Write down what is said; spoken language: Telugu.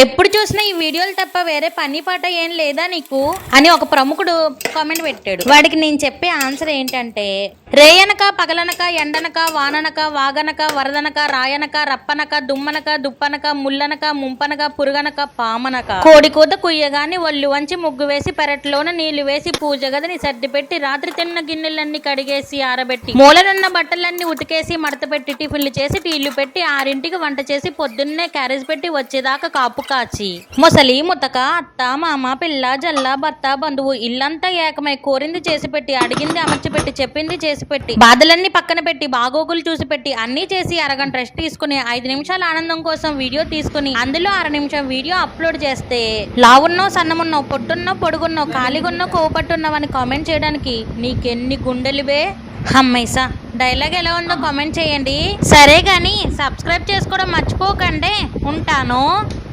ఎప్పుడు చూసినా ఈ వీడియోలు తప్ప వేరే పని పాట ఏం లేదా నీకు అని ఒక ప్రముఖుడు కామెంట్ పెట్టాడు. వాడికి నేను చెప్పే ఆన్సర్ ఏంటంటే, రేయనక పగలనక ఎండనక వాననక వాగనక వరదనక రాయనక రప్పనక దుమ్మనక దుప్పనక ముల్లనక ముంపనక పురుగనక పామనక కోడి కూత కుయ్యగాని ఒళ్ళు వంచి ముగ్గు వేసి పెరట్లోన నీళ్లు వేసి పూజ గదిని సర్ది పెట్టి రాత్రి తిన్న గిన్నెలన్నీ కడిగేసి ఆరబెట్టి మూలనున్న బట్టలన్నీ ఉతికేసి మడత పెట్టి టిఫిన్లు చేసి టీళ్లు పెట్టి 6ంటికి వంట చేసి పొద్దున్నే క్యారేజ్ పెట్టి వచ్చేదాకా కాపు కాచి ముసలి ముతక అత్త మామ పిల్ల జల్ల భర్త బంధువు ఇల్లంతా ఏకమై కోరింది చేసి పెట్టి అడిగింది అమర్చి పెట్టి చెప్పింది చేసి పెట్టి బాధలన్నీ పక్కన పెట్టి బాగోగులు చూసి పెట్టి అన్ని చేసి అరగంట రెస్ట్ తీసుకుని 5 నిమిషాల ఆనందం కోసం వీడియో తీసుకుని అందులో 1/2 నిమిషం వీడియో అప్లోడ్ చేస్తే లావున్నో సన్నమున్నో పొట్టున్నో పొడుగున్నో ఖాళీగున్నో కోపట్టున్నావు అని కామెంట్ చేయడానికి నీకెన్ని గుండెలువే. హమ్మైసా డైలాగ్ ఎలా ఉందో కామెంట్ చేయండి. సరే గాని సబ్స్క్రైబ్ చేసుకోవడం మర్చిపోకండి. ఉంటాను.